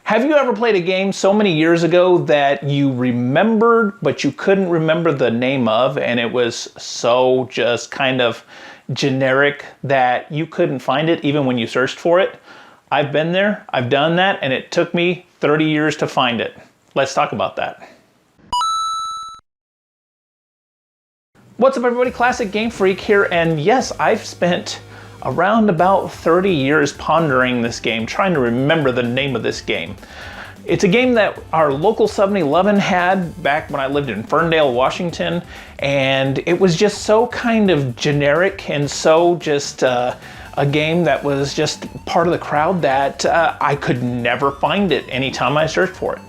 Have you ever played a game so many years ago that you remembered, but you couldn't remember the name of, and it was so just kind of generic that you couldn't find it even when you searched for it? I've been there, I've done that, and it took me 30 years to find it. Let's talk about that. What's up everybody, Classic Game Freak here, and yes, I've spent around about 30 years pondering this game, trying to remember the name of this game. It's a game that our local 7-Eleven had back when I lived in Ferndale, Washington, and it was just so kind of generic and so just a game that was just part of the crowd that I could never find it anytime I searched for it.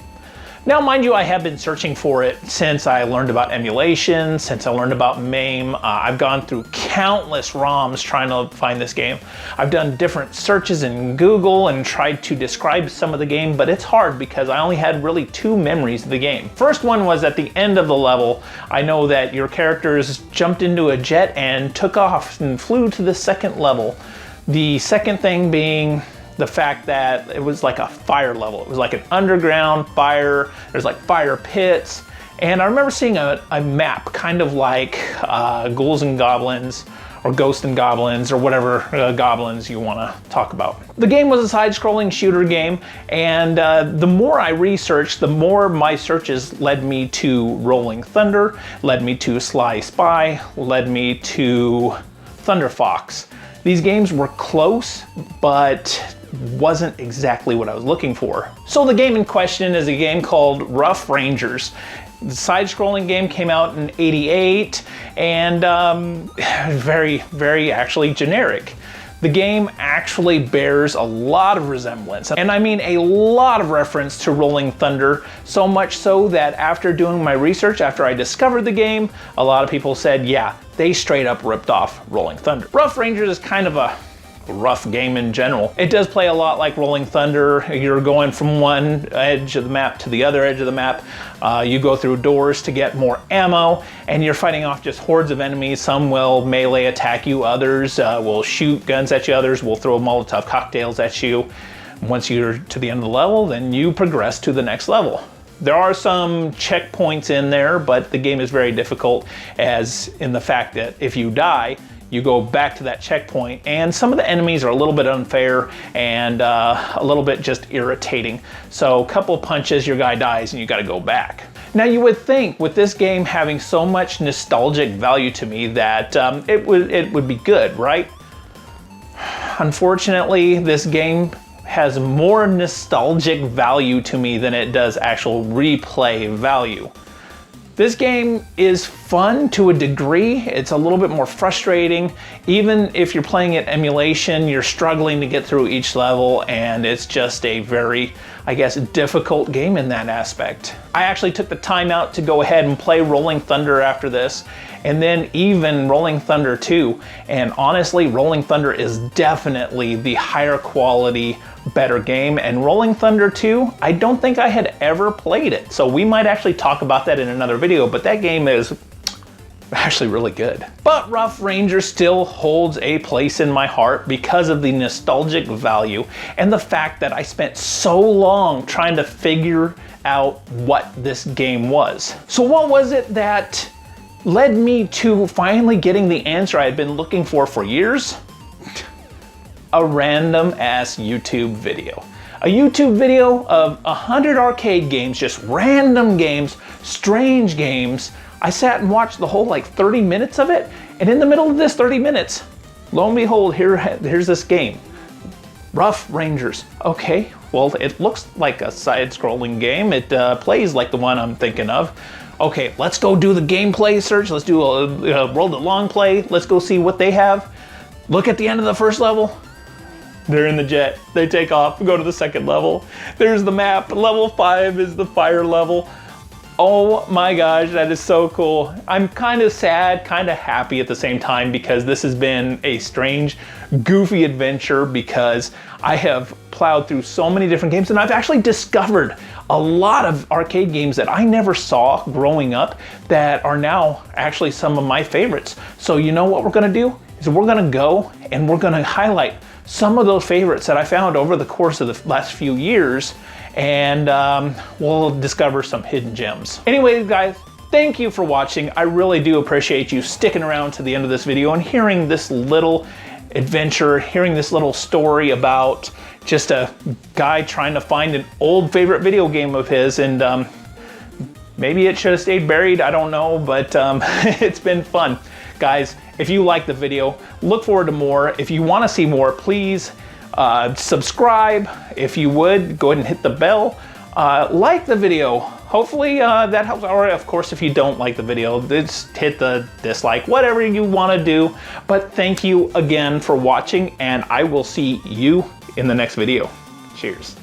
Now, mind you, I have been searching for it since I learned about emulation, since I learned about MAME. I've gone through countless ROMs trying to find this game. I've done different searches in Google and tried to describe some of the game, but it's hard because I only had really two memories of the game. First one was at the end of the level. I know that your characters jumped into a jet and took off and flew to the second level. The second thing being the fact that it was like a fire level. It was like an underground fire. There's like fire pits. And I remember seeing a map, kind of like Ghouls and Goblins, or Ghosts and Goblins, or whatever goblins you want to talk about. The game was a side-scrolling shooter game, and the more I researched, the more my searches led me to Rolling Thunder, led me to Sly Spy, led me to Thunder Fox. These games were close, but wasn't exactly what I was looking for. So the game in question is a game called Rough Rangers. The side-scrolling game came out in '88 and very actually generic. The game actually bears a lot of resemblance, and I mean a lot of reference to Rolling Thunder, so much so that after doing my research, after I discovered the game, a lot of people said, yeah, they straight up ripped off Rolling Thunder. Rough Rangers is kind of a rough game in general. It does play a lot like Rolling Thunder. You're going from one edge of the map to the other edge of the map. You go through doors to get more ammo, and you're fighting off just hordes of enemies. Some will melee attack you, others will shoot guns at you, others will throw Molotov cocktails at you. Once you're to the end of the level, then you progress to the next level. There are some checkpoints in there, but the game is very difficult, as in the fact that if you die, you go back to that checkpoint, and some of the enemies are a little bit unfair and a little bit just irritating. So a couple of punches, your guy dies and you gotta go back. Now you would think with this game having so much nostalgic value to me that it would be good, right? Unfortunately, this game has more nostalgic value to me than it does actual replay value. This game is fun to a degree. It's a little bit more frustrating. Even if you're playing it emulation, you're struggling to get through each level, and it's just a very, I guess, difficult game in that aspect. I actually took the time out to go ahead and play Rolling Thunder after this, and then even Rolling Thunder 2. And honestly, Rolling Thunder is definitely the higher quality, better game. And Rolling Thunder 2, I don't think I had ever played it. So we might actually talk about that in another video, but that game is actually really good. But Rough Rangers still holds a place in my heart because of the nostalgic value and the fact that I spent so long trying to figure out what this game was. So what was it that led me to finally getting the answer I had been looking for years? A random ass YouTube video. A YouTube video of 100 arcade games, just random games, strange games. I sat and watched the whole like 30 minutes of it, and in the middle of this 30 minutes, lo and behold, here's this game. Rough Rangers. Okay, well, it looks like a side-scrolling game. It plays like the one I'm thinking of. Okay, let's go do the gameplay search. Let's do a roll the long play. Let's go see what they have. Look at the end of the first level. They're in the jet. They take off, go to the second level. There's the map. Level 5 is the fire level. Oh my gosh, that is so cool. I'm kind of sad, kind of happy at the same time, because this has been a strange, goofy adventure, because I have plowed through so many different games, and I've actually discovered a lot of arcade games that I never saw growing up that are now actually some of my favorites. So you know what we're gonna do? Is we're gonna go and we're gonna highlight some of those favorites that I found over the course of the last few years, and we'll discover some hidden gems. Anyways, guys, thank you for watching. I really do appreciate you sticking around to the end of this video and hearing this little adventure, hearing this little story about just a guy trying to find an old favorite video game of his, and maybe it should have stayed buried, I don't know, but it's been fun. Guys, if you like the video, look forward to more. If you want to see more, please subscribe. If you would, go ahead and hit the bell. Like the video. Hopefully that helps. Or of course, if you don't like the video, just hit the dislike, whatever you want to do. But thank you again for watching, and I will see you in the next video. Cheers.